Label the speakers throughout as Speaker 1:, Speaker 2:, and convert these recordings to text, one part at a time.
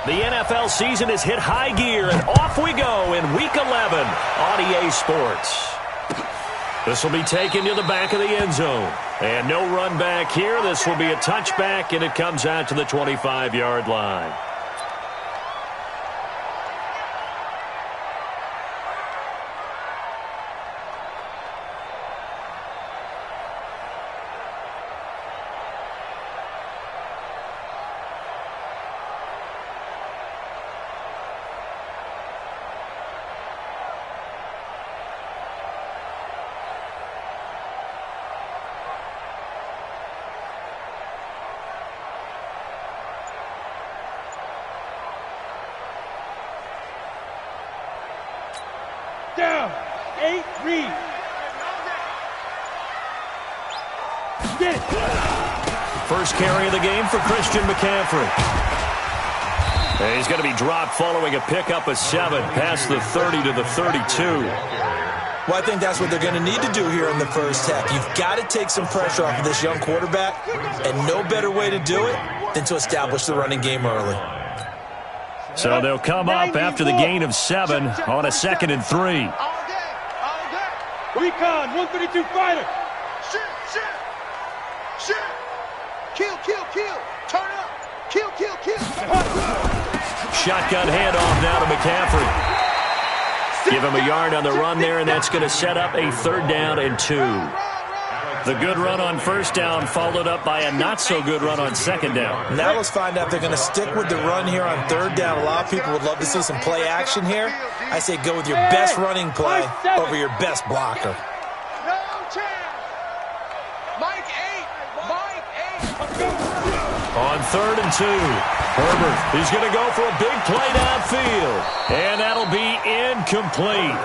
Speaker 1: The NFL season has hit high gear, and off we go in Week 11 on EA Sports. This will be taken to the back of the end zone. And no run back here. This will be a touchback, and it comes out to the 25-yard line.
Speaker 2: Down. 8, read. Get it.
Speaker 1: First carry of the game for Christian McCaffrey. And he's going to be dropped following a pickup of 7 past the 30 to the 32.
Speaker 3: Well, I think that's what they're going to need to do here in the first half. You've got to take some pressure off of this young quarterback, and no better way to do it than to establish the running game early.
Speaker 1: So they'll come up after the gain of 7 on a 2nd and 3.
Speaker 2: Recon, 132 fighter.
Speaker 4: Shoot. Kill. Turn up. Kill.
Speaker 1: Shotgun handoff now to McCaffrey. Give him a yard on the run there, and that's going to set up a 3rd down and 2. The good run on 1st down followed up by a not-so-good run on 2nd down.
Speaker 3: Now let's find out if they're going to stick with the run here on 3rd down. A lot of people would love to see some play action here. I say go with your best running play over your best blocker.
Speaker 4: No chance. Mike 8.
Speaker 1: On 3rd and 2, Herbert, he's going to go for a big play downfield, and that'll be incomplete.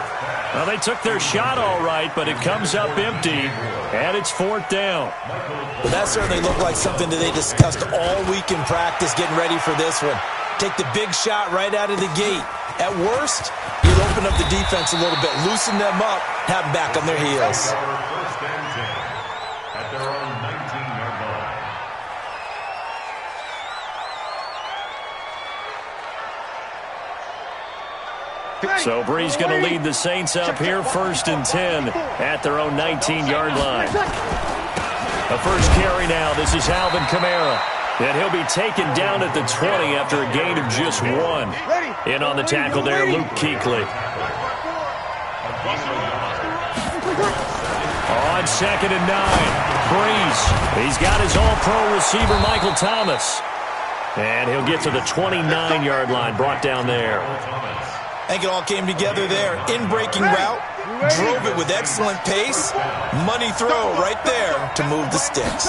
Speaker 1: Well, they took their shot all right, but it comes up empty, and it's 4th down.
Speaker 3: Well, that certainly looked like something that they discussed all week in practice getting ready for this one. Take the big shot right out of the gate. At worst, you'll open up the defense a little bit, loosen them up, have them back on their heels.
Speaker 1: So Bree's going to lead the Saints up here 1st and 10 at their own 19-yard line. The first carry now. This is Alvin Kamara. And he'll be taken down at the 20 after a gain of just 1. In on the tackle there, Luke Kuechly. On 2nd and 9, Breeze. He's got his all-pro receiver, Michael Thomas. And he'll get to the 29-yard line, brought down there.
Speaker 3: I think it all came together there. In-breaking route, drove it with excellent pace. Money throw right there to move the sticks.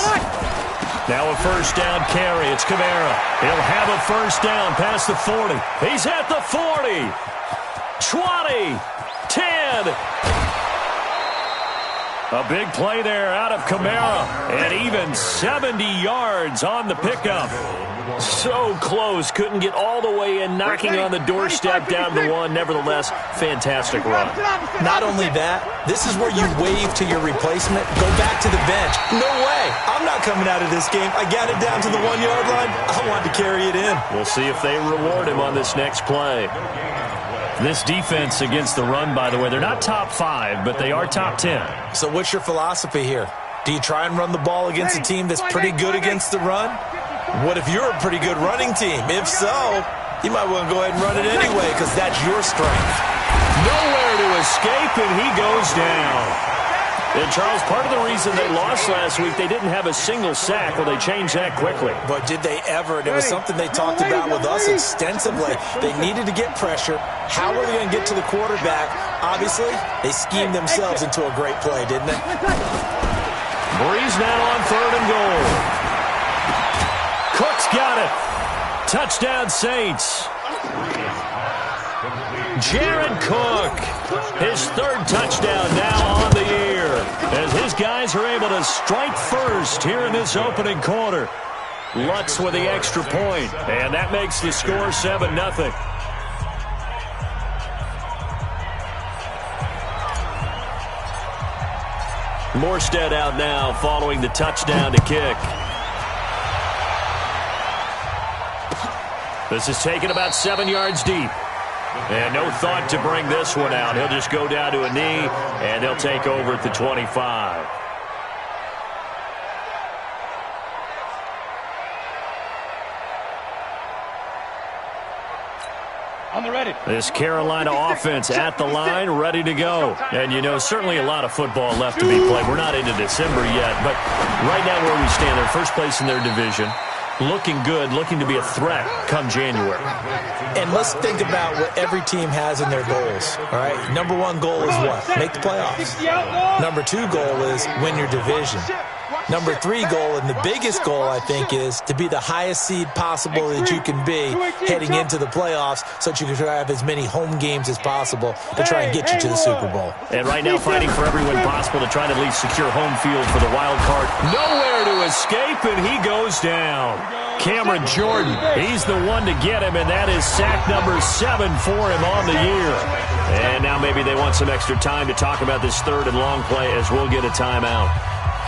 Speaker 1: Now a 1st down carry. It's Kamara. He'll have a 1st down past the 40. He's at the 40. 20. 10. A big play there out of Kamara. And even 70 yards on the pickup. So close, couldn't get all the way in, knocking on the doorstep down to 1. Nevertheless, fantastic run.
Speaker 3: Not only that, this is where you wave to your replacement, go back to the bench. No way, I'm not coming out of this game. I got it down to the 1-yard line. I want to carry it in.
Speaker 1: We'll see if they reward him on this next play. This defense against the run, by the way, they're not top 5, but they are top 10.
Speaker 3: So what's your philosophy here? Do you try and run the ball against a team that's pretty good against the run? What if you're a pretty good running team? If so, you might want to go ahead and run it anyway because that's your strength.
Speaker 1: Nowhere to escape, and he goes down. And, Charles, part of the reason they lost last week, they didn't have a single sack. Well, they changed that quickly.
Speaker 3: But did they ever? And it was something they talked about with us extensively. They needed to get pressure. How are they going to get to the quarterback? Obviously, they schemed themselves into a great play, didn't they?
Speaker 1: Breeze now on 3rd and goal. Cook's got it. Touchdown, Saints. Jared Cook, his 3rd touchdown now on the year, as his guys are able to strike first here in this opening quarter. Lutz with the extra point, and that makes the score 7-0. Morstead out now following the touchdown to kick. This is taken about 7 yards deep. And no thought to bring this one out. He'll just go down to a knee, and they'll take over at the 25.
Speaker 2: On the ready.
Speaker 1: This Carolina offense at the line, ready to go. And, you know, certainly a lot of football left to be played. We're not into December yet, but right now where we stand, they're first place in their division. Looking good, looking to be a threat come January.
Speaker 3: And let's think about what every team has in their goals, all right? Number one goal is what? Make the playoffs. Number two goal is win your division. Number three goal, and the biggest goal, I think, is to be the highest seed possible that you can be heading into the playoffs so that you can try to have as many home games as possible to try and get you to the Super Bowl.
Speaker 1: And right now fighting for every win possible to try to at least secure home field for the wild card. Nowhere to escape, and he goes down. Cameron Jordan, he's the one to get him, and that is sack number 7 for him on the year. And now maybe they want some extra time to talk about this third and long play as we'll get a timeout.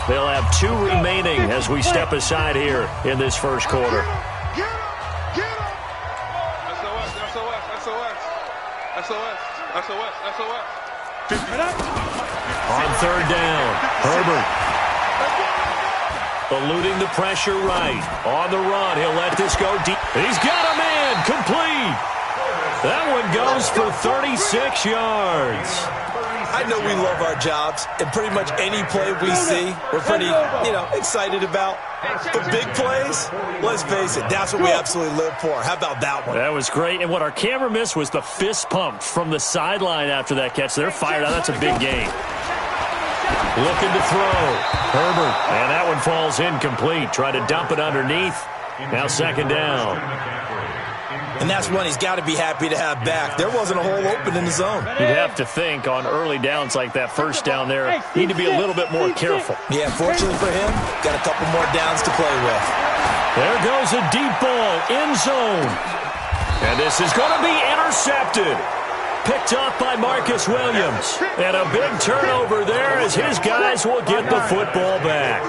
Speaker 1: They'll have 2 remaining as we step aside here in this first quarter.
Speaker 4: Get him! Get him!
Speaker 2: SOS.
Speaker 1: On third down, Herbert. Eluding the pressure right. On the run, he'll let this go deep. He's got a man, complete. That one goes for 36 yards.
Speaker 3: I know we love our jobs, and pretty much any play we see, we're pretty, excited about. But big plays, let's face it, that's what we absolutely live for. How about that one?
Speaker 1: That was great, and what our camera missed was the fist pump from the sideline after that catch. They're fired out. That's a big game. Looking to throw. Herbert, and that one falls incomplete. Try to dump it underneath. Now second down.
Speaker 3: And that's one he's got to be happy to have back. There wasn't a hole open in the zone.
Speaker 1: You'd have to think on early downs like that first down there, need to be a little bit more careful.
Speaker 3: Yeah, fortunately for him, got a couple more downs to play with.
Speaker 1: There goes a deep ball, end zone. And this is going to be intercepted. Picked off by Marcus Williams. And a big turnover there as his guys will get the football back.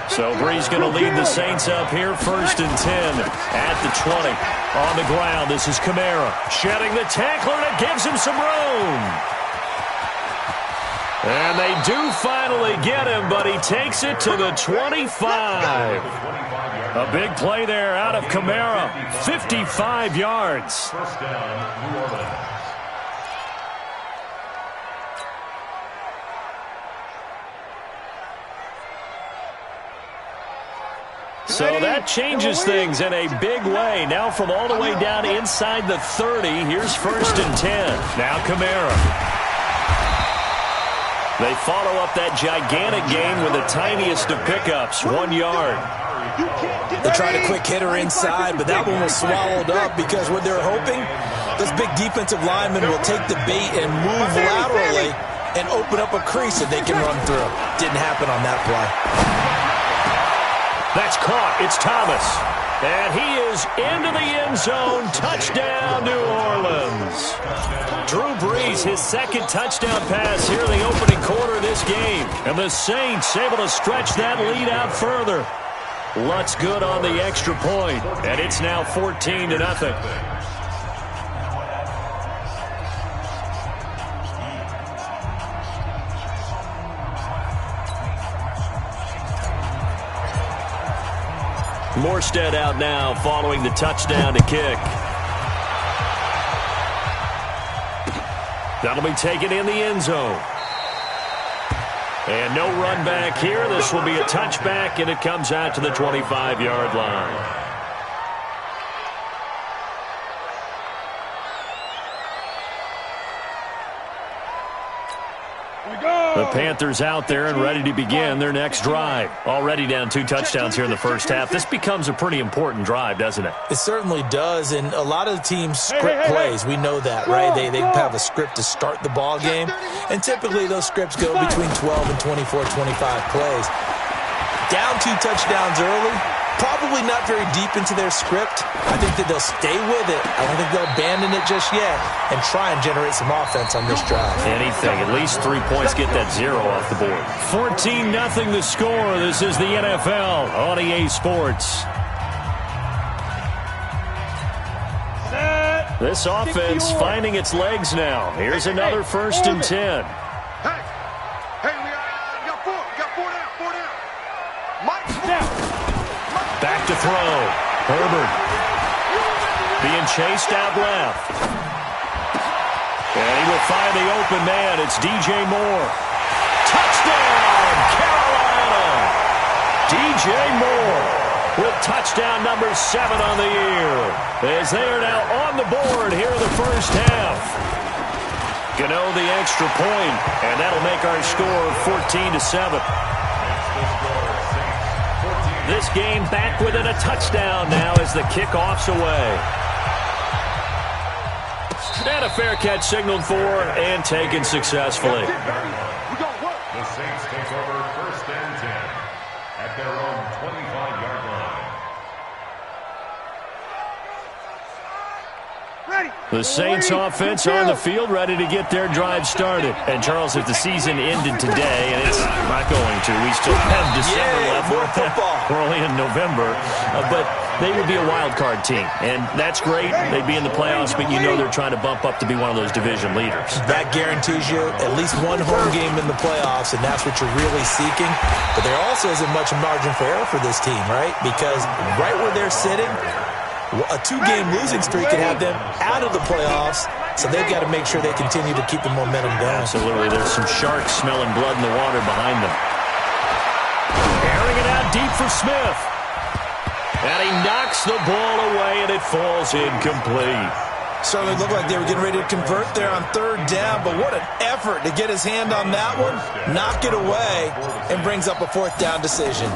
Speaker 1: So Brees going to lead the Saints up here, first and 10 at the 20. On the ground, this is Kamara. Shedding the tackler, and it gives him some room. And they do finally get him, but he takes it to the 25. A big play there out of Kamara. 55 yards. So that changes things in a big way. Now from all the way down inside the 30, here's first and 10. Now Kamara. They follow up that gigantic gain with the tiniest of pickups, 1 yard.
Speaker 3: They tried a quick hitter inside, but that one was swallowed up because what they're hoping, this big defensive lineman will take the bait and move laterally and open up a crease that they can run through. Didn't happen on that play.
Speaker 1: That's caught. It's Thomas. And he is into the end zone. Touchdown, New Orleans. Drew Brees, his second touchdown pass here in the opening quarter of this game. And the Saints able to stretch that lead out further. Lutz good on the extra point. And it's now 14-0. Morstead out now following the touchdown to kick. That'll be taken in the end zone. And no run back here. This will be a touchback, and it comes out to the 25-yard line. The Panthers out there and ready to begin their next drive. Already down 2 touchdowns here in the first half. This becomes a pretty important drive, doesn't it?
Speaker 3: It certainly does, and a lot of the teams script plays. We know that, right? They have a script to start the ball game, and typically those scripts go between 12 and 24, 25 plays. Down 2 touchdowns early, probably not very deep into their script. I think that they'll stay with it. I don't think they'll abandon it just yet and try and generate some offense on this drive.
Speaker 1: Anything. At least 3 points. Get that 0 off the board. 14-0 the score. This is the NFL on EA Sports. This offense finding its legs now. Here's another 1st and 10.
Speaker 4: Hey, we got four. We got four down. Mike,
Speaker 1: Back to throw. Herbert being chased out left. And he will find the open man. It's DJ Moore. Touchdown, Carolina! DJ Moore with touchdown number 7 on the year, as they are now on the board here in the first half. Gano the extra point, and that'll make our score 14-7. This game back within a touchdown now as the kickoff's away. And a fair catch signaled for and taken successfully.
Speaker 5: The Saints take over 1st and 10 at their own 25-yard line.
Speaker 1: The Saints offense on the field, ready to get their drive started. And Charles, if the season ended today, and it's not going to, we still have December left.
Speaker 3: More football.
Speaker 1: We're only in November, but they would be a wild card team, and that's great. They'd be in the playoffs, but you know they're trying to bump up to be one of those division leaders.
Speaker 3: That guarantees you at least one home game in the playoffs, and that's what you're really seeking. But there also isn't much margin for error for this team, right? Because right where they're sitting, a 2-game losing streak could have them out of the playoffs, so they've got to make sure they continue to keep the momentum going.
Speaker 1: Absolutely. There's some sharks smelling blood in the water behind them. Airing it out deep for Smith. And he knocks the ball away, and it falls incomplete.
Speaker 3: Certainly looked like they were getting ready to convert there on 3rd down, but what an effort to get his hand on that one, knock it away, and brings up a 4th down decision.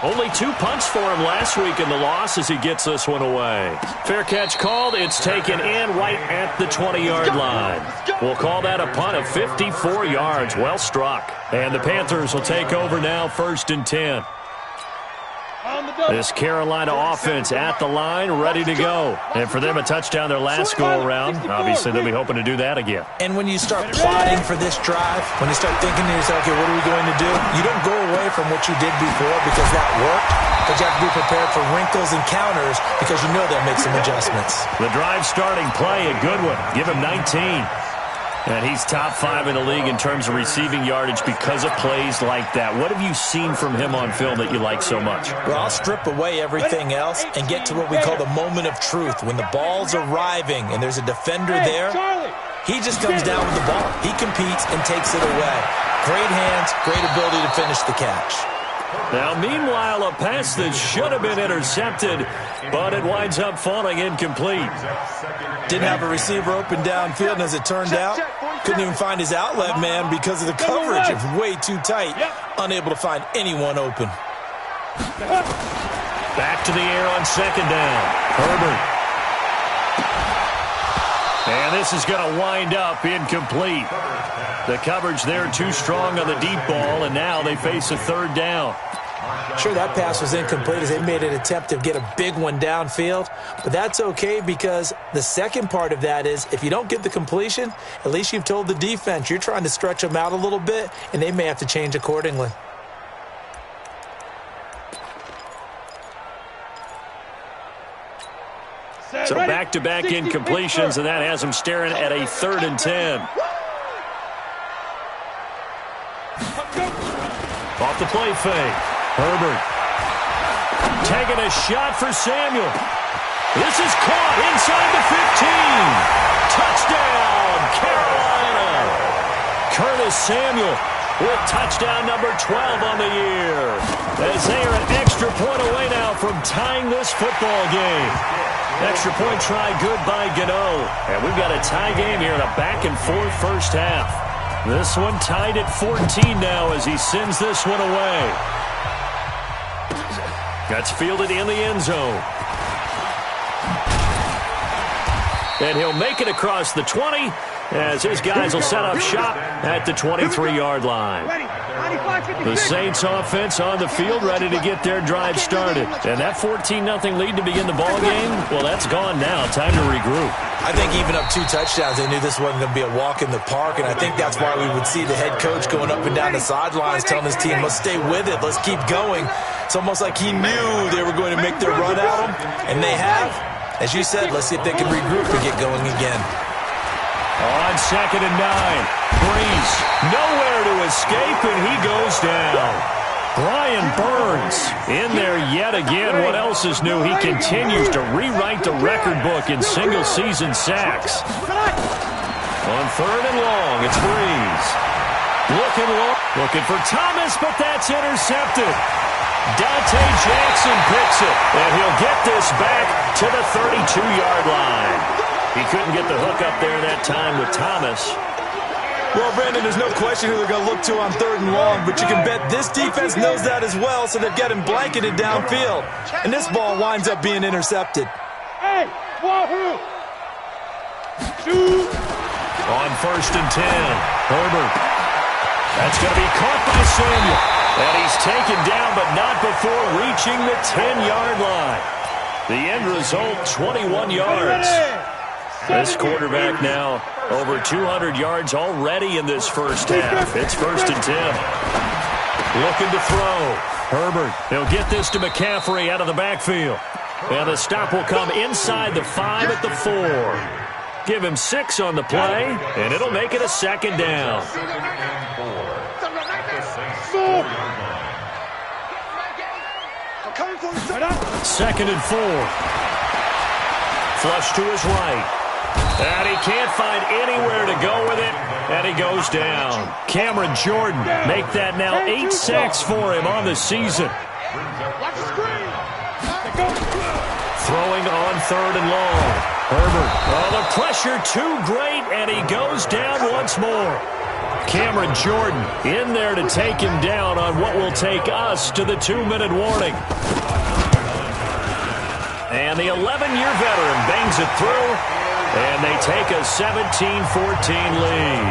Speaker 1: Only 2 punts for him last week in the loss as he gets this one away. Fair catch called. It's taken in right at the 20-yard line. We'll call that a punt of 54 yards. Well struck. And the Panthers will take over now, 1st and 10. This Carolina offense at the line, ready to go. And for them, a touchdown their last go-around. Obviously, they'll be hoping to do that again.
Speaker 3: And when you start plotting for this drive, when you start thinking to yourself, okay, what are we going to do? You don't go away from what you did before because that worked, but you have to be prepared for wrinkles and counters because you know they'll make some adjustments.
Speaker 1: The drive starting play, a good one. Give him 19. And he's top 5 in the league in terms of receiving yardage because of plays like that. What have you seen from him on film that you like so much?
Speaker 3: Well, I'll strip away everything else and get to what we call the moment of truth. When the ball's arriving and there's a defender there, he just comes down with the ball. He competes and takes it away. Great hands, great ability to finish the catch.
Speaker 1: Now, meanwhile, a pass that should have been intercepted, but it winds up falling incomplete.
Speaker 3: Didn't have a receiver open downfield, and as it turned out, couldn't even find his outlet man because of the coverage. It was way too tight, unable to find anyone open.
Speaker 1: Back to the air on 2nd down. Herbert. And this is going to wind up incomplete. The coverage there too strong on the deep ball, and now they face a 3rd down.
Speaker 3: Sure, that pass was incomplete as they made an attempt to get a big one downfield, but that's okay because the second part of that is if you don't get the completion, at least you've told the defense you're trying to stretch them out a little bit, and they may have to change accordingly.
Speaker 1: So back-to-back incompletions, and that has them staring at a 3rd and 10. Off the play fake. Herbert taking a shot for Samuel. This is caught inside the 15. Touchdown, Carolina. Curtis Samuel with touchdown number 12 on the year. As they are an extra point away now from tying this football game. Extra point try good by Gano. And we've got a tie game here in a back-and-forth first half. This one tied at 14 now as he sends this one away. That's fielded in the end zone. And he'll make it across the 20 as his guys will set up shop at the 23-yard line. The Saints offense on the field ready to get their drive started. And that 14-0 lead to begin the ball game, well, that's gone now. Time to regroup.
Speaker 3: I think even up 2 touchdowns, they knew this wasn't going to be a walk in the park, and I think that's why we would see the head coach going up and down the sidelines telling his team, let's stay with it, let's keep going. It's almost like he knew they were going to make their run at him, and they have. As you said, let's see if they can regroup and get going again.
Speaker 1: On 2nd and 9, Breeze nowhere to escape, and he goes down. Brian Burns in there yet again. What else is new? He continues to rewrite the record book in single-season sacks. On 3rd and long, it's Breeze. Looking for Thomas, but that's intercepted. Dante Jackson picks it, and he'll get this back to the 32-yard line. He couldn't get the hook up there that time with Thomas.
Speaker 3: Well, Brandon, there's no question who they're going to look to on 3rd and long, but you can bet this defense knows that as well, so they've got him blanketed downfield. And this ball winds up being intercepted.
Speaker 2: Hey, wahoo! Two.
Speaker 1: On 1st and 10, Herbert. That's going to be caught by Samuel. And he's taken down, but not before reaching the 10-yard line. The end result, 21 yards. This quarterback now over 200 yards already in this first half. It's 1st and 10. Looking to throw. Herbert, he'll get this to McCaffrey out of the backfield. And the stop will come inside the 5 at the 4. Give him 6 on the play, and it'll make it a 2nd down. 2nd and 4. Flush to his right. And he can't find anywhere to go with it, and he goes down. Cameron Jordan make that now 8 sacks for him on the season. Throwing on 3rd and long. Herbert, oh, the pressure too great, and he goes down once more. Cameron Jordan in there to take him down on what will take us to the 2-minute warning. And the 11-year veteran bangs it through, and they take a 17-14 lead.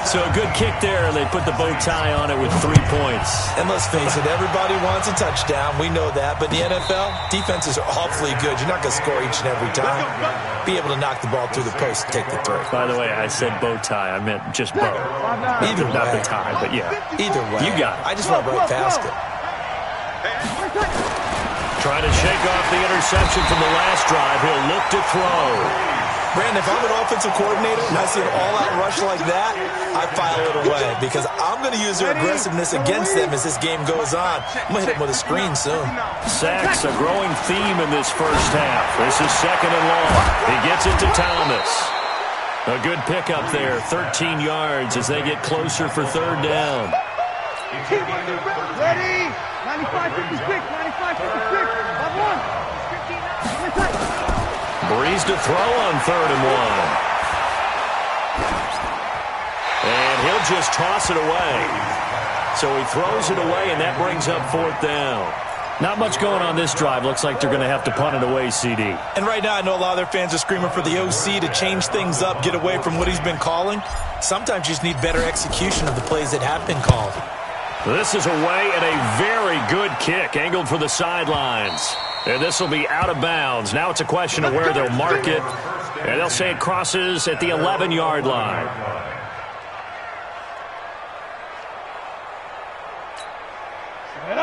Speaker 1: So a good kick there, and they put the bow tie on it with 3 points.
Speaker 3: And let's face it, everybody wants a touchdown. We know that. But the NFL, defenses are awfully good. You're not going to score each and every time. Be able to knock the ball through the post and take the throw.
Speaker 1: By the way, I said bow tie. I meant just bow.
Speaker 3: Either way.
Speaker 1: Not the tie, but yeah.
Speaker 3: Either way.
Speaker 1: You got it.
Speaker 3: I just went right past it.
Speaker 1: Trying to shake off the interception from the last drive. He'll look to throw.
Speaker 3: Brandon, if I'm an offensive coordinator and I see an all-out rush like that, I file it away because I'm going to use their aggressiveness against them as this game goes on. I'm going to hit them with a screen soon.
Speaker 1: Sacks, a growing theme in this first half. This is 2nd and long. He gets it to Thomas. A good pickup there, 13 yards as they get closer for 3rd down.
Speaker 2: Ready? 95-56, 95-56.
Speaker 1: Breeze to throw on 3rd and 1. And he'll just toss it away. So he throws it away, and that brings up 4th down. Not much going on this drive. Looks like they're going to have to punt it away, CD.
Speaker 3: And right now I know a lot of their fans are screaming for the OC to change things up, get away from what he's been calling. Sometimes you just need better execution of the plays that have been called.
Speaker 1: This is away and a very good kick, angled for the sidelines. And this will be out of bounds. Now it's a question of where they'll mark it. And they'll say it crosses at the 11-yard line.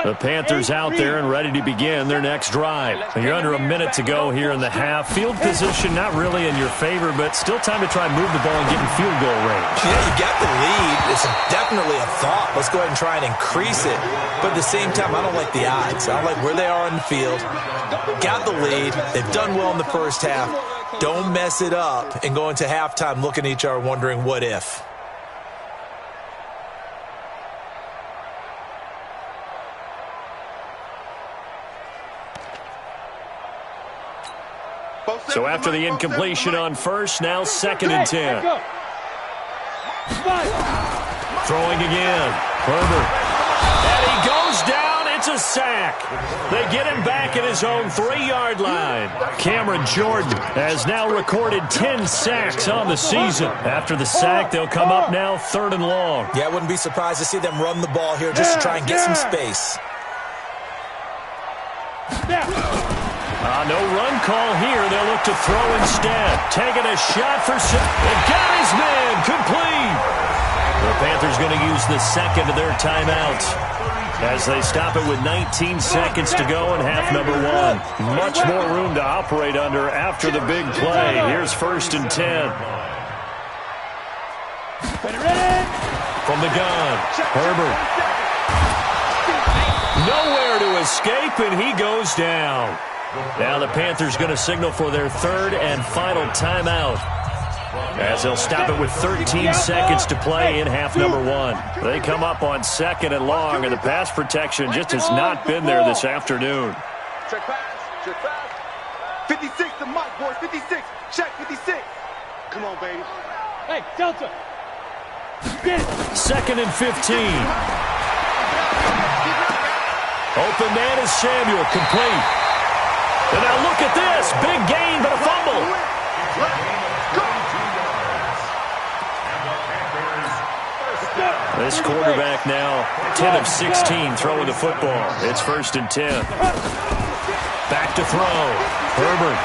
Speaker 1: The Panthers out there and ready to begin their next drive. You're under a minute to go here in the half. Field position not really in your favor, but still time to try and move the ball and get in field goal range.
Speaker 3: Yeah, you got the lead. It's definitely a thought. Let's go ahead and try and increase it. But at the same time, I don't like the odds. I don't like where they are on the field. Got the lead. They've done well in the first half. Don't mess it up and go into halftime looking at each other wondering what if.
Speaker 1: So after the incompletion on first, now 2nd and 10. Throwing again. Herbert. And he goes down. It's a sack. They get him back at his own 3-yard line. Cameron Jordan has now recorded 10 sacks on the season. After the sack, they'll come up now 3rd and long.
Speaker 3: Yeah, I wouldn't be surprised to see them run the ball here just to try and get some space.
Speaker 1: No run call here. They'll look to throw instead. Taking a shot for and got his man complete. The Panthers going to use the second of their timeouts. as they stop it with 19 seconds to go in half number one. Much more room to operate under after the big play. Here's 1st and 10. From the gun, Herbert. Nowhere to escape, and he goes down. Now the Panthers going to signal for their 3rd and final timeout, as they'll stop it with 13 seconds to play in half number one. They come up on 2nd and long, and the pass protection just has not been there this afternoon.
Speaker 4: Check pass, check pass. 56 to Mike, boys, 56. Check 56. Come on, baby.
Speaker 2: Hey, Delta. Get it.
Speaker 1: 2nd and 15. Open man is Samuel, complete. And now look at this. Big gain, but a fumble. This quarterback now 10 of 16 throwing the football. It's 1st and 10. Back to throw. Herbert.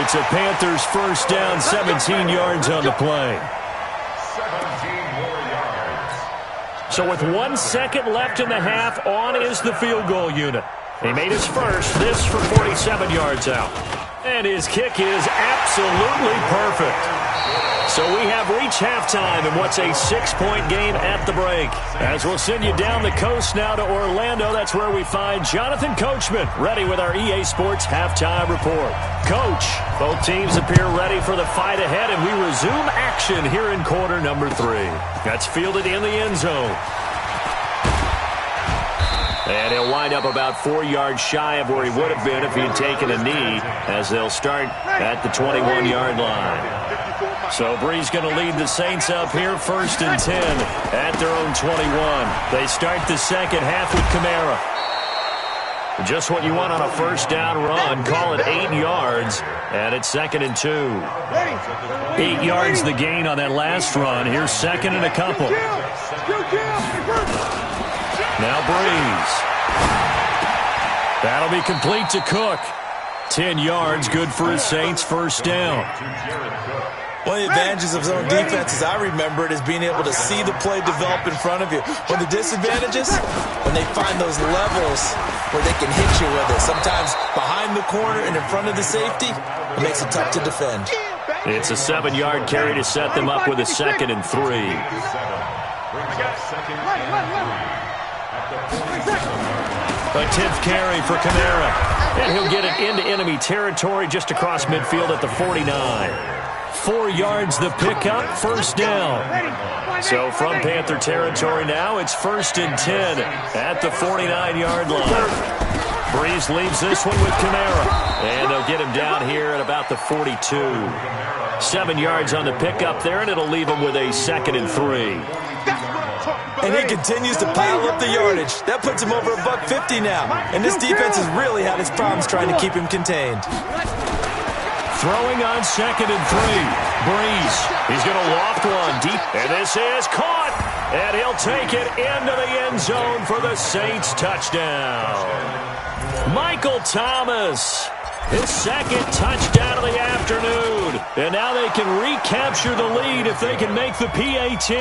Speaker 1: It's a Panthers 1st down, 17 yards on the play.
Speaker 5: 17 more yards.
Speaker 1: So with 1 second left in the half, on is the field goal unit. He made his first, this for 47 yards out. And his kick is absolutely perfect. So we have reached halftime in what's a 6-point game at the break. As we'll send you down the coast now to Orlando, that's where we find Jonathan Coachman, ready with our EA Sports halftime report. Coach, both teams appear ready for the fight ahead, and we resume action here in quarter number 3. That's fielded in the end zone. And he'll wind up about 4 yards shy of where he would have been if he had taken a knee, as they'll start at the 21-yard line. So Bree's going to lead the Saints up here 1st and 10 at their own 21. They start the second half with Kamara. Just what you want on a 1st down run. Call it 8 yards, and it's 2nd and 2. 8 yards the gain on that last run. Here's 2nd and a couple. Now Breeze. That'll be complete to Cook. 10 yards, good for his Saints, 1st down.
Speaker 3: One of the advantages of zone defenses, I remember it, is being able to see the play develop in front of you. One of the disadvantages, when they find those levels where they can hit you with it, sometimes behind the corner and in front of the safety, it makes it tough to defend.
Speaker 1: It's a 7-yard carry to set them up with a 2nd and 3. A 10th carry for Kamara. And he'll get it into enemy territory just across midfield at the 49. 4 yards the pickup, 1st down. So from Panther territory now, it's 1st and 10 at the 49-yard line. Breeze leaves this one with Kamara. And they'll get him down here at about the 42. 7 yards on the pickup there, and it'll leave him with a 2nd and 3.
Speaker 3: And he continues to pile up the yardage. That puts him over $150 now. And this defense has really had its problems trying to keep him contained.
Speaker 1: Throwing on 2nd and 3. Breeze. He's going to loft one deep. And this is caught. And he'll take it into the end zone for the Saints touchdown. Michael Thomas. His 2nd touchdown of the afternoon. And now they can recapture the lead if they can make the PAT.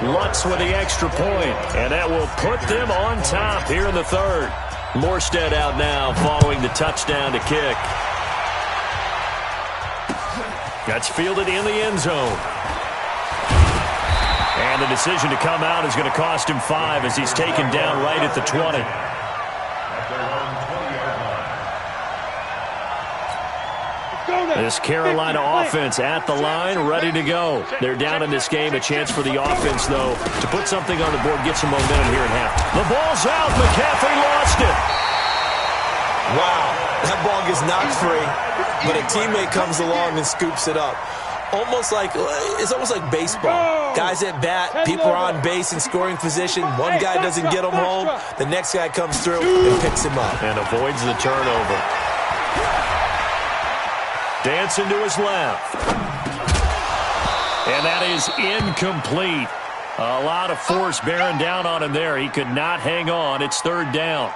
Speaker 1: Lutz with the extra point. And that will put them on top here in the 3rd. Morstead out now following the touchdown to kick. That's fielded in the end zone. And the decision to come out is going to cost him 5 as he's taken down right at the 20. This Carolina offense at the line, ready to go. They're down in this game. A chance for the offense, though, to put something on the board, get some momentum here in half. The ball's out. McCaffrey lost it.
Speaker 3: Wow, that ball gets knocked free, but a teammate comes along and scoops it up. It's almost like baseball. Guys at bat, people are on base in scoring position. One guy doesn't get him home, the next guy comes through and picks him up.
Speaker 1: And avoids the turnover. Dancing to his left. And that is incomplete. A lot of force bearing down on him there. He could not hang on. It's 3rd down.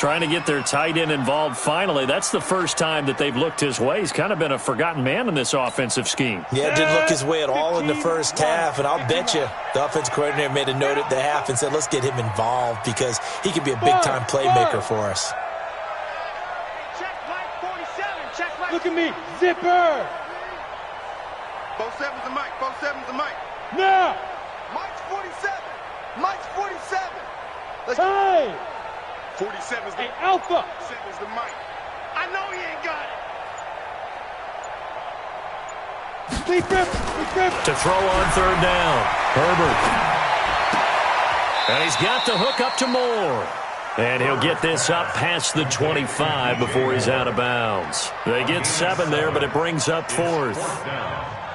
Speaker 1: Trying to get their tight end involved finally. That's the first time that they've looked his way. He's kind of been a forgotten man in this offensive scheme.
Speaker 3: Yeah, didn't look his way at all in the first half, and I'll bet you the offensive coordinator made a note at the half and said, let's get him involved because he could be a big-time playmaker for us.
Speaker 2: Look at me, zipper!
Speaker 4: Both sevens and Mike, both sevens and Mike.
Speaker 2: Now!
Speaker 4: Mike's 47. Mike's 47. Let's
Speaker 2: Hey!
Speaker 4: 47's the
Speaker 2: Hey, Alpha!
Speaker 4: 7's the Mike. I know he ain't got it.
Speaker 2: Deep grip!
Speaker 1: To throw on third down, Herbert. And he's got the hook up to Moore. And he'll get this up past the 25 before he's out of bounds. They get 7 there, but it brings up 4th.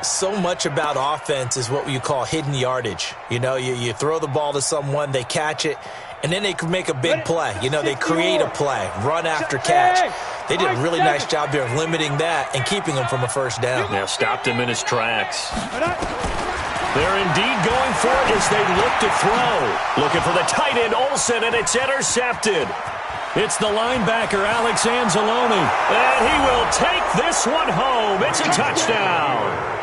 Speaker 3: So much about offense is what you call hidden yardage. You know, you throw the ball to someone, they catch it, and then they can make a big play. You know, they create a play, run after catch. They did a really nice job there of limiting that and keeping him from a first down.
Speaker 1: Now stopped him in his tracks. They're indeed going for it as they look to throw. Looking for the tight end, Olsen, and it's intercepted. It's the linebacker, Alex Anzalone, and he will take this one home. It's a touchdown.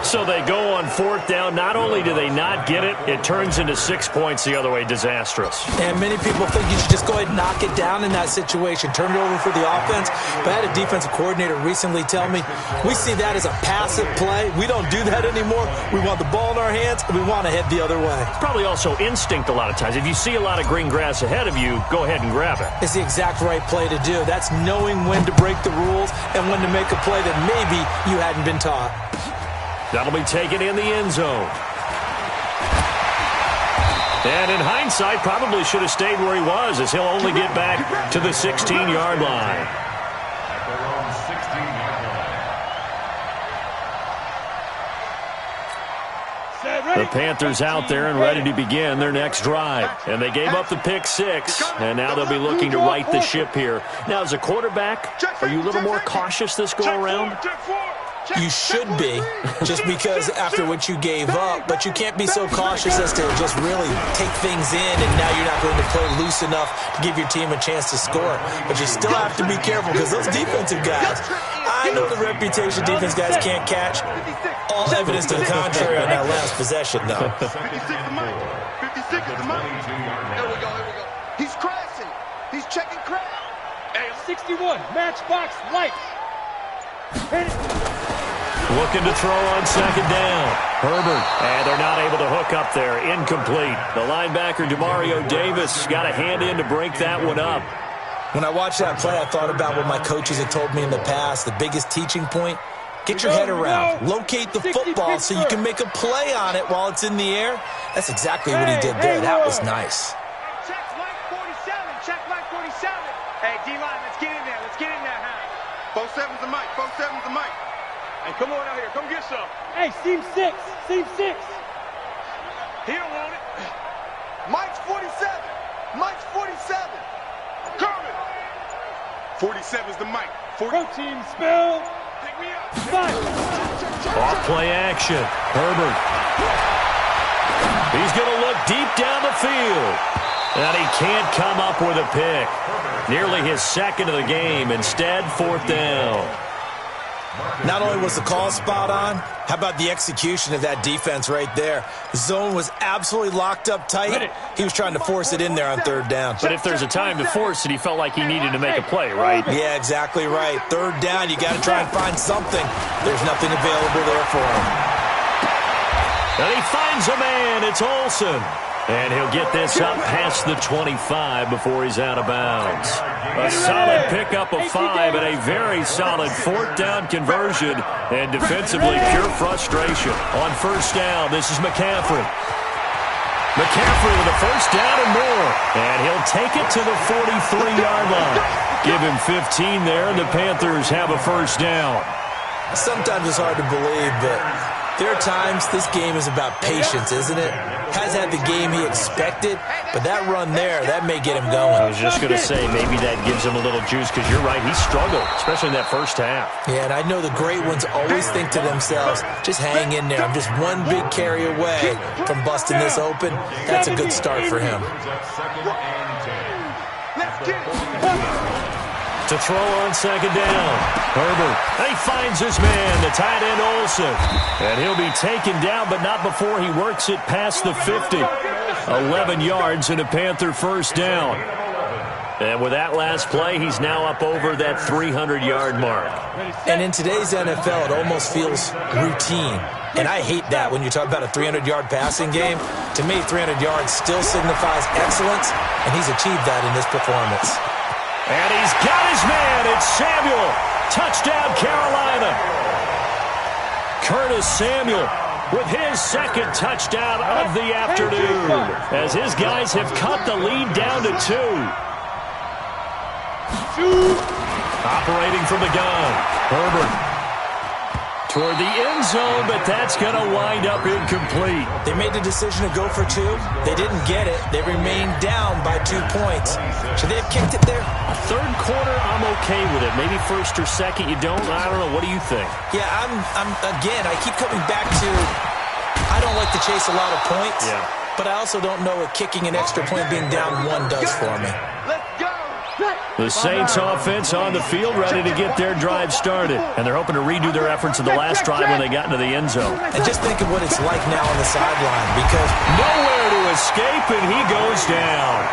Speaker 1: So they go on 4th down. Not only do they not get it, it turns into 6 points the other way. Disastrous.
Speaker 3: And many people think you should just go ahead and knock it down in that situation, turn it over for the offense. But I had a defensive coordinator recently tell me, we see that as a passive play. We don't do that anymore. We want the ball in our hands, and we want to head the other way.
Speaker 1: It's probably also instinct a lot of times. If you see a lot of green grass ahead of you, go ahead and grab it.
Speaker 3: It's the exact right play to do. That's knowing when to break the rules and when to make a play that maybe you hadn't been taught.
Speaker 1: That'll be taken in the end zone. And in hindsight, probably should have stayed where he was, as he'll only get back to the 16-yard line.
Speaker 5: At their own 16-yard line.
Speaker 1: The Panthers out there and ready to begin their next drive. And they gave up the pick 6, and now they'll be looking to right the ship here. Now, as a quarterback, are you a little more cautious this go-around?
Speaker 3: You should be, just because after what you gave up, but you can't be so cautious as to just really take things in, and now you're not going to play loose enough to give your team a chance to score. But you still have to be careful, because those defensive guys, I know the reputation defense guys can't catch. All evidence to the contrary on that last possession, though.
Speaker 4: 56 to Mike. 56 is the Mike. Here we go, here we go. He's crashing. He's checking crash.
Speaker 2: Hey, 61, matchbox lights. Hit it.
Speaker 1: Looking to throw on second down. Herbert. And they're not able to hook up there. Incomplete. The linebacker, Demario Davis, got a hand in to break that one up.
Speaker 3: When I watched that play, I thought about what my coaches had told me in the past. The biggest teaching point, get your head around. Locate the football so you can make a play on it while it's in the air. That's exactly what he did there. That was nice.
Speaker 2: Check Mike 47. Check Mike 47. Hey, D-line, let's get in there. Let's get in there, huh?
Speaker 4: Both sevens and Mike. Both sevens and Mike.
Speaker 2: Hey, come on out here. Come get some. Hey, seam 6. Seam 6. He don't want it.
Speaker 4: Mike's 47. Mike's 47. Kermit. 47's the Mike.
Speaker 2: Protein spill.
Speaker 4: Pick me up.
Speaker 2: Five.
Speaker 1: Off play action. Herbert. He's going to look deep down the field. And he can't come up with a pick. Nearly his second of the game. Instead, 4th down.
Speaker 3: Not only was the call spot on, how about the execution of that defense right there? The zone was absolutely locked up tight. He was trying to force it in there on 3rd down.
Speaker 1: But if there's a time to force it, he felt like he needed to make a play, right?
Speaker 3: Yeah, exactly right. 3rd down, you got to try and find something. There's nothing available there for him.
Speaker 1: And he finds a man. It's Olsen. And he'll get this up past the 25 before he's out of bounds. A solid pickup of 5 and a very solid 4th down conversion. And defensively, pure frustration. On 1st down, this is McCaffrey. McCaffrey with a 1st down and more. And he'll take it to the 43-yard line. Give him 15 there, and the Panthers have a 1st down.
Speaker 3: Sometimes it's hard to believe, but there are times this game is about patience, isn't it? Has had the game he expected, but that run there, that may get him going.
Speaker 1: I was just going to say, maybe that gives him a little juice, because you're right, he struggled, especially in that 1st half.
Speaker 3: Yeah, and I know the great ones always think to themselves, just hang in there. I'm just one big carry away from busting this open. That's a good start for him.
Speaker 5: Second and 10.
Speaker 1: To throw on second down, Herbert. He finds his man, the tight end Olsen. And he'll be taken down, but not before he works it past the 50. 11 yards and a Panther first down. And with that last play, he's now up over that 300-yard mark.
Speaker 3: And in today's NFL, it almost feels routine. And I hate that when you talk about a 300-yard passing game. To me, 300 yards still signifies excellence, and he's achieved that in this performance.
Speaker 1: And he's got his man. It's Samuel. Touchdown, Carolina. Curtis Samuel with his second touchdown of the afternoon, as his guys have cut the lead down to 2. Operating from the gun, Herbert toward the end zone, but that's going to wind up incomplete.
Speaker 3: They made the decision to go for 2. They didn't get it. They remained down by 2 points. Should they have kicked it there?
Speaker 1: Third quarter, I'm okay with it. Maybe first or second, you don't. I don't know. What do you think?
Speaker 3: Yeah, again, I keep coming back to I don't like to chase a lot of points, but I also don't know what kicking an extra point being down 1 does for me.
Speaker 1: The Saints offense on the field, ready to get their drive started. And they're hoping to redo their efforts of the last drive when they got into the end zone.
Speaker 3: And just think of what it's like now on the sideline, because
Speaker 1: nowhere to escape, and he goes down.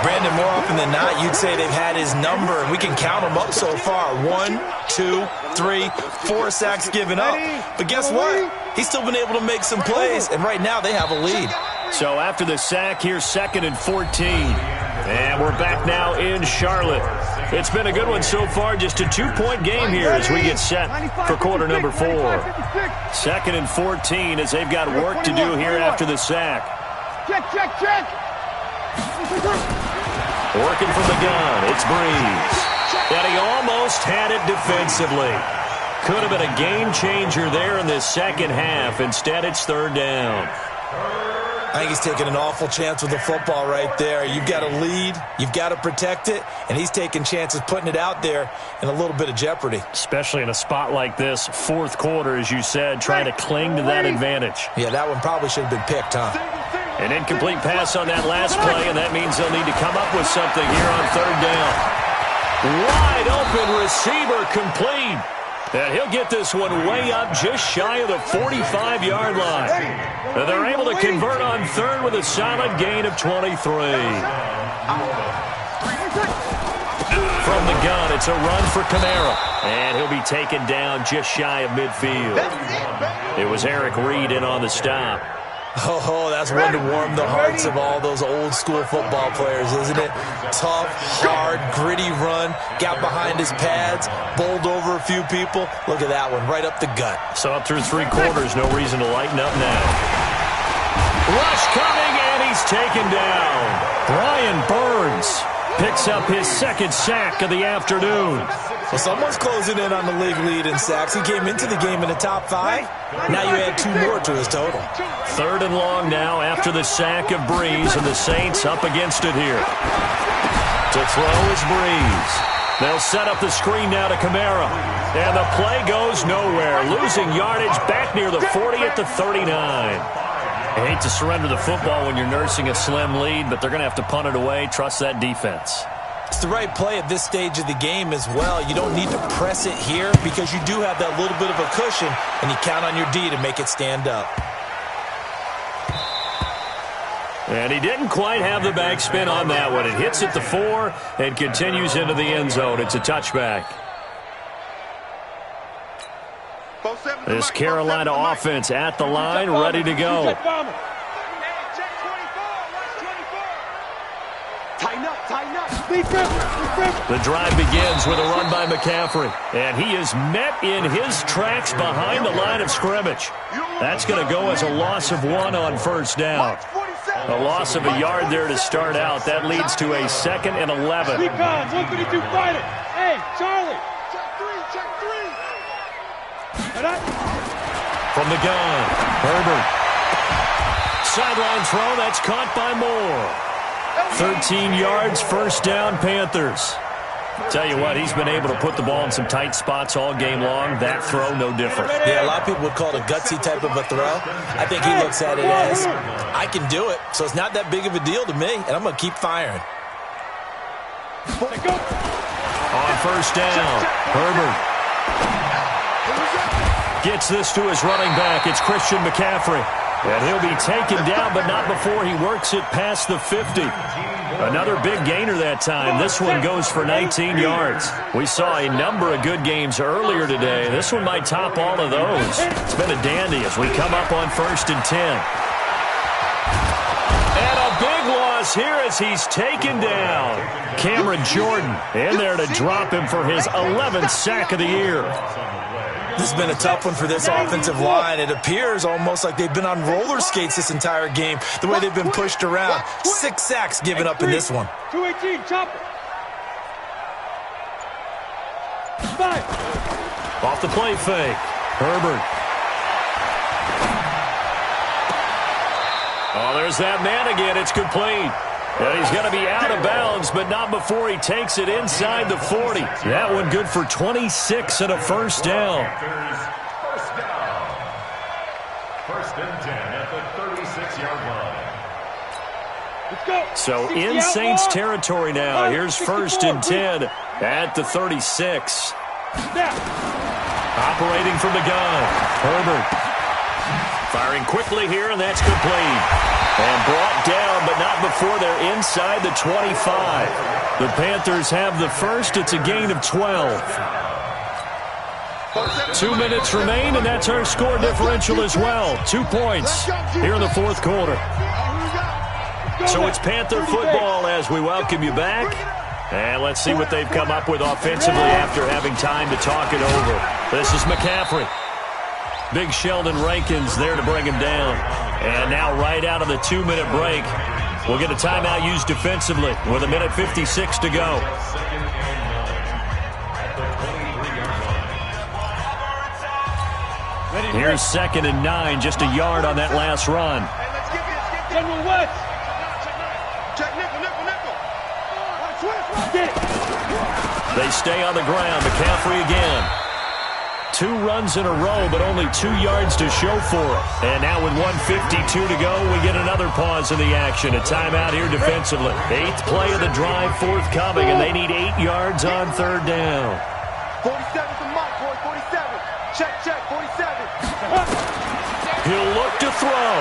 Speaker 3: Brandon, more often than not, you'd say they've had his number, and we can count them up so far. 1, 2, 3, 4 sacks given up. But guess what? He's still been able to make some plays, and right now they have a lead.
Speaker 1: So after the sack, here's 2nd and 14. And we're back now in Charlotte. It's been a good one so far, just a 2-point game here as we get set for quarter number 4. 2nd and 14 as they've got work to do here after the sack.
Speaker 2: Check.
Speaker 1: Working from the gun, it's Breeze. And he almost had it defensively. Could have been a game changer there in this second half. Instead, it's 3rd down.
Speaker 3: I think he's taking an awful chance with the football right there. You've got a lead, you've got to protect it, and he's taking chances putting it out there in a little bit of jeopardy.
Speaker 1: Especially in a spot like this, 4th quarter, as you said, trying to cling to that advantage.
Speaker 3: Yeah, that one probably should have been picked, huh?
Speaker 1: An incomplete pass on that last play, and that means they'll need to come up with something here on 3rd down. Wide open receiver complete. And he'll get this one way up just shy of the 45-yard line. And they're able to convert on 3rd with a solid gain of 23. From the gun, it's a run for Kamara. And he'll be taken down just shy of midfield. It was Eric Reed in on the stop.
Speaker 3: Oh, that's one to warm the hearts of all those old-school football players, isn't it? Tough, hard, gritty run, got behind his pads, bowled over a few people. Look at that one, right up the gut.
Speaker 1: So up through 3 quarters, no reason to lighten up now. Rush coming, and he's taken down. Brian Burns picks up his 2nd sack of the afternoon.
Speaker 3: Well, someone's closing in on the league lead in sacks. He came into the game in the top 5. Now you add 2 more to his total.
Speaker 1: 3rd and long now after the sack of Breeze, and the Saints up against it here. To throw is Breeze. They'll set up the screen now to Kamara. And the play goes nowhere. Losing yardage back near the 40 at the 39. I hate to surrender the football when you're nursing a slim lead, but they're going to have to punt it away. Trust that defense.
Speaker 3: It's the right play at this stage of the game as well. You don't need to press it here because you do have that little bit of a cushion, and you count on your D to make it stand up.
Speaker 1: And he didn't quite have the backspin on that one. It hits at the 4 and continues into the end zone. It's a touchback. This Carolina offense at the line, ready to go. The drive begins with a run by McCaffrey, and he is met in his tracks behind the line of scrimmage. That's going to go as a loss of 1 on 1st down. A loss of a yard there to start out. That leads to a 2nd and 11.
Speaker 2: 152 fighter. Hey, Charlie. Check 3.
Speaker 1: From the gun, Herbert. Sideline throw, that's caught by Moore. 13 yards, 1st down, Panthers. Tell you what, he's been able to put the ball in some tight spots all game long. That throw, no different.
Speaker 3: Yeah, a lot of people would call it a gutsy type of a throw. I think he looks at it as, I can do it, so it's not that big of a deal to me, and I'm going to keep firing.
Speaker 1: On first down, Herbert gets this to his running back. It's Christian McCaffrey. And he'll be taken down, but not before he works it past the 50. Another big gainer that time. This one goes for 19 yards. We saw a number of good games earlier today. This one might top all of those. It's been a dandy as we come up on 1st and 10. And a big loss here as he's taken down. Cameron Jordan in there to drop him for his 11th sack of the year.
Speaker 3: This has been a tough one for this offensive line. It appears almost like they've been on roller skates this entire game, the way they've been pushed around. 6 sacks given up in this one.
Speaker 2: 218, chopper. 5.
Speaker 1: Off the play fake, Herbert. Oh, there's that man again. It's complete. And he's going to be out of bounds, but not before he takes it inside the 40. That one good for 26 and a first down.
Speaker 5: First down. 1st and 10 at the 36-yard line.
Speaker 2: Let's go.
Speaker 1: So in Saints territory now. Here's 1st and 10 at the 36. Operating from the gun, Herbert. Firing quickly here, and that's complete. And brought down, but not before they're inside the 25. The Panthers have the first. It's a gain of 12. 2 minutes remain, and that's our score differential as well. 2 points here in the 4th quarter. So it's Panther football as we welcome you back. And let's see what they've come up with offensively after having time to talk it over. This is McCaffrey. Big Sheldon Rankins there to bring him down. And now right out of the 2-minute break, we'll get a timeout used defensively with 1:56 to go. Here's 2nd and 9, just a yard on that last run.
Speaker 2: General West.
Speaker 4: Check nickel.
Speaker 1: They stay on the ground. McCaffrey again. 2 runs in a row, but only 2 yards to show for it. And now with 1:52 to go, we get another pause in the action. A timeout here defensively. 8th play of the drive forthcoming, and they need 8 yards on 3rd down.
Speaker 4: 47 for Mike, boy, 47. Check, 47.
Speaker 1: He'll look to throw.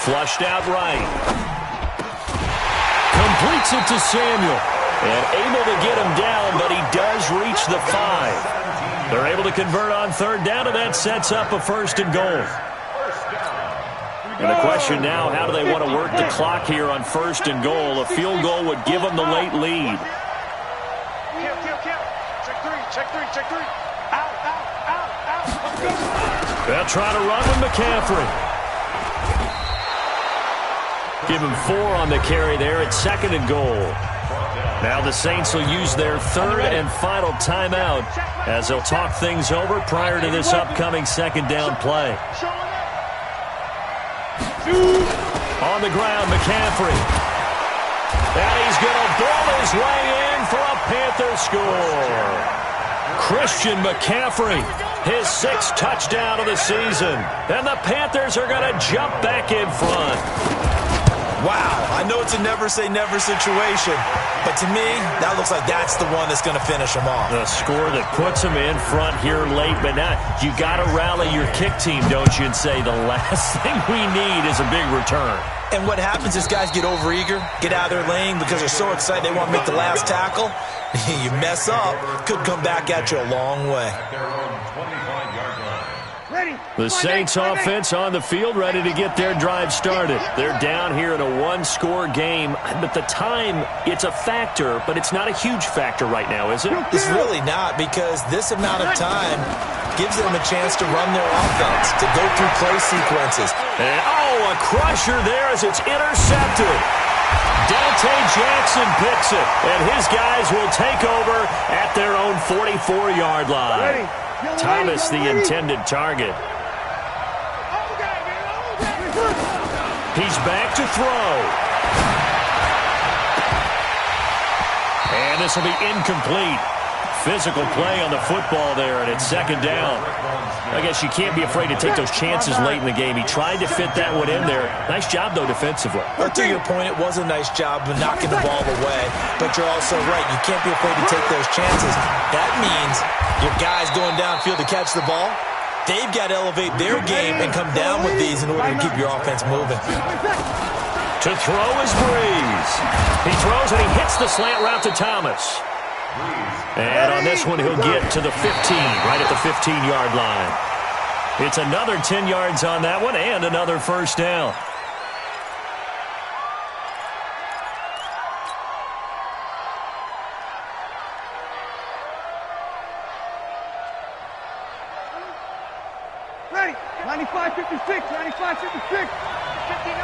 Speaker 1: Flushed out right. Completes it to Samuel. And able to get him down, but he does reach the 5. They're able to convert on 3rd down, and that sets up a 1st and goal. And the question now, how do they want to work the clock here on 1st and goal? A field goal would give them the late lead.
Speaker 4: Check three. Out.
Speaker 1: They'll try to run with McCaffrey. Give him 4 on the carry there at 2nd and goal. Now the Saints will use their 3rd and final timeout as they'll talk things over prior to this upcoming 2nd down play. On the ground, McCaffrey. And he's going to ball his way in for a Panther score. Christian McCaffrey, his 6th touchdown of the season. And the Panthers are going to jump back in front.
Speaker 3: Wow, I know it's a never-say-never situation, but to me, that looks like that's the one that's going to finish them off.
Speaker 1: The score that puts them in front here late, but now you got to rally your kick team, don't you, and say the last thing we need is a big return.
Speaker 3: And what happens is guys get overeager, get out of their lane because they're so excited they want to make the last tackle. You mess up, could come back at you a long way.
Speaker 1: The Saints offense on the field, ready to get their drive started. They're down here in a 1-score game. But the time, it's a factor, but it's not a huge factor right now, is it?
Speaker 3: It's really not, because this amount of time gives them a chance to run their offense, to go through play sequences.
Speaker 1: And, a crusher there as it's intercepted. Dante Jackson picks it, and his guys will take over at their own 44-yard line. Thomas, the intended target. He's back to throw. And this will be incomplete. physical play on the football there, and it's second down. I guess you can't be afraid to take those chances late in the game. He tried to fit that one in there. Nice job, though, defensively.
Speaker 3: Well, to your point, it was a nice job of knocking the ball away. But you're also right. You can't be afraid to take those chances. That means your guys going downfield to catch the ball, they've got to elevate their game and come down with these in order to keep your offense moving.
Speaker 1: To throw is Breeze. He throws and he hits the slant route to Thomas. And on this one, he'll get to the 15, right at the 15-yard line. It's another 10 yards on that one and another first down.
Speaker 2: Ready. 95-56, 95-56. 59.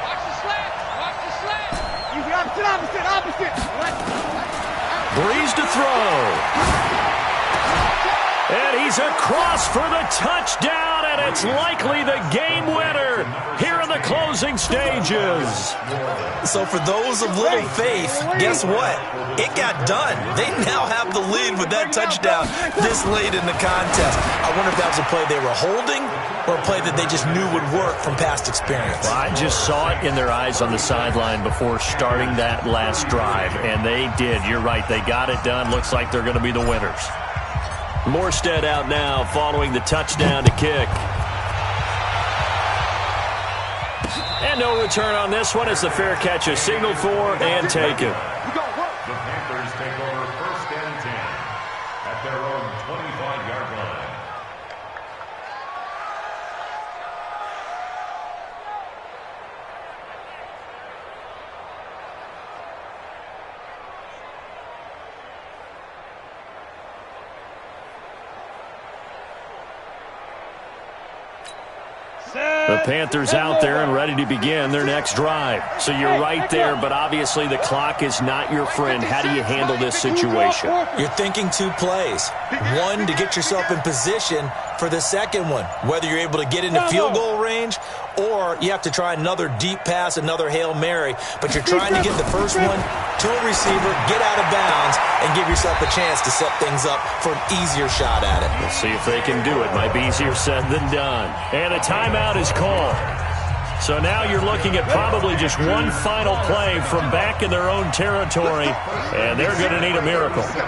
Speaker 2: Watch the slant. Watch the slant. Easy, opposite.
Speaker 1: Breeze to throw. And he's across for the touchdown, and it's likely the game winner here in the closing stages.
Speaker 3: So for those of little faith, guess what? It got done. They now have the lead with that touchdown this late in the contest. I wonder if that was a play they were holding or a play that they just knew would work from past experience.
Speaker 1: Well, I just saw it in their eyes on the sideline before starting that last drive, and they did. You're right. They got it done. Looks like they're going to be the winners. Morstead out now following the touchdown to kick. And no return on this one as the fair catch is signaled for and taken.
Speaker 5: The Panthers take over first and 10 at their own 25-yard line.
Speaker 1: The Panthers out there and ready to begin their next drive. So you're right there, but obviously the clock is not your friend. How do you handle this situation?
Speaker 3: You're thinking two plays. One, to get yourself in position for the second one, whether you're able to get into field goal range or you have to try another deep pass, another Hail Mary. But you're trying to get the first one to a receiver, get out of bounds, and give yourself a chance to set things up for an easier shot at it.
Speaker 1: We'll see if they can do it. Might be easier said than done. And a timeout is called. So now you're looking at probably just one final play from back in their own territory, and they're going to need a miracle.
Speaker 4: 56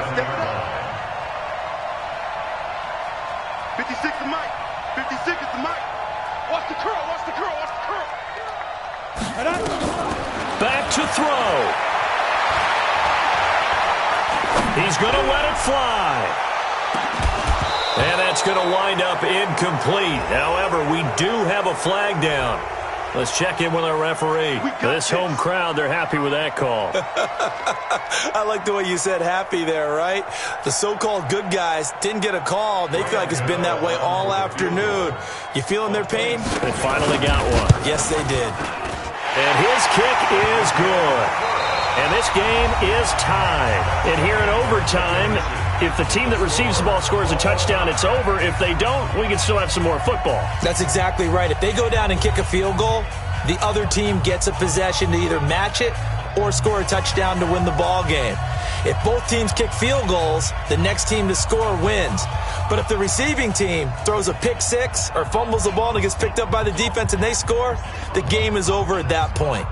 Speaker 4: to Mike. 56 is to Mike. Watch the curl, watch the curl, watch the curl.
Speaker 1: Back to throw. He's going to let it fly. And that's going to wind up incomplete. However, we do have a flag down. Let's check in with our referee. This home crowd, they're happy with that call.
Speaker 3: I like the way you said happy there, right? The so-called good guys didn't get a call. They feel like it's been that way all afternoon. You feeling their pain?
Speaker 1: They finally got one.
Speaker 3: Yes, they did.
Speaker 1: And his kick is good. And this game is tied. And here in overtime, if the team that receives the ball scores a touchdown, it's over. If they don't, we can still have some more football.
Speaker 3: That's exactly right. If they go down and kick a field goal, the other team gets a possession to either match it or score a touchdown to win the ball game. If both teams kick field goals, the next team to score wins. But if the receiving team throws a pick six or fumbles the ball and it gets picked up by the defense and they score, the game is over at that point.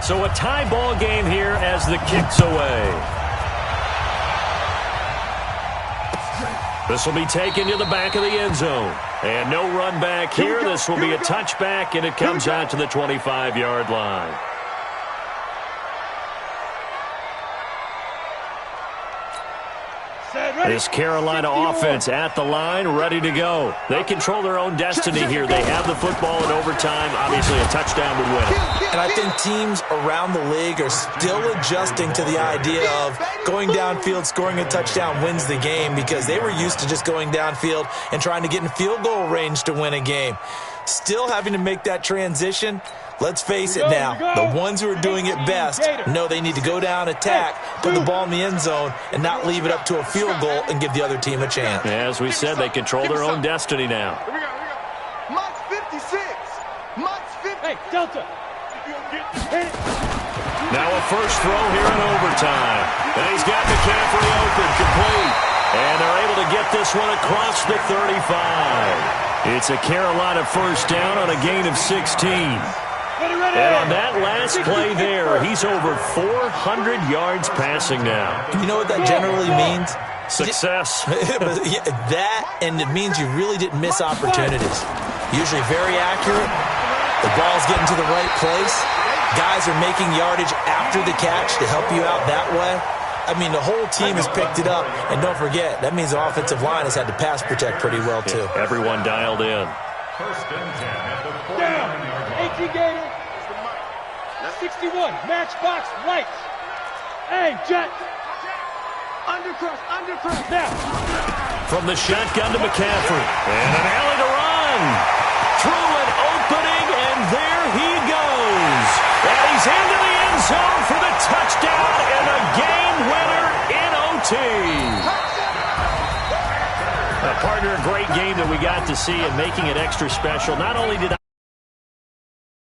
Speaker 1: So a tie ball game here as the kick's away. This will be taken to the back of the end zone. And no run back here. This will be a touchback, and it comes out to the 25-yard line. This Carolina offense at the line, ready to go. They control their own destiny here. They have the football in overtime. Obviously, a touchdown would win it.
Speaker 3: And I think teams around the league are still adjusting to the idea of going downfield, scoring a touchdown wins the game because they were used to just going downfield and trying to get in field goal range to win a game. Still having to make that transition. Let's face it now, the ones who are doing it best know they need to go down, attack, put the ball in the end zone, and not leave it up to a field goal and give the other team a chance.
Speaker 1: As we said, they control their own destiny now.
Speaker 4: Here we go. Mike's 56. Mike's 50.
Speaker 2: Hey, Delta.
Speaker 1: Now a first throw here in overtime. And he's got McCaffrey open, complete. And they're able to get this one across the 35. It's a Carolina first down on a gain of 16. And on that last play there, he's over 400 yards passing now.
Speaker 3: You know what that generally means?
Speaker 1: Success.
Speaker 3: That, and it means you really didn't miss opportunities. Usually very accurate. The ball's getting to the right place. Guys are making yardage after the catch to help you out that way. I mean, the whole team has picked it up. And don't forget, that means the offensive line has had to pass protect pretty well, too.
Speaker 1: Yeah, everyone dialed in.
Speaker 5: First and 10 at the 49-yard
Speaker 2: Down.
Speaker 5: line.
Speaker 2: 18 Gator. 61. Matchbox right. Hey, Jet. Undercrush. Now.
Speaker 1: From the shotgun to McCaffrey. And an alley to run. Through an opening, and there he goes. And he's into the end zone for the touchdown and a game winner in OT. Partner, a great game that we got to see and making it extra special. Not only did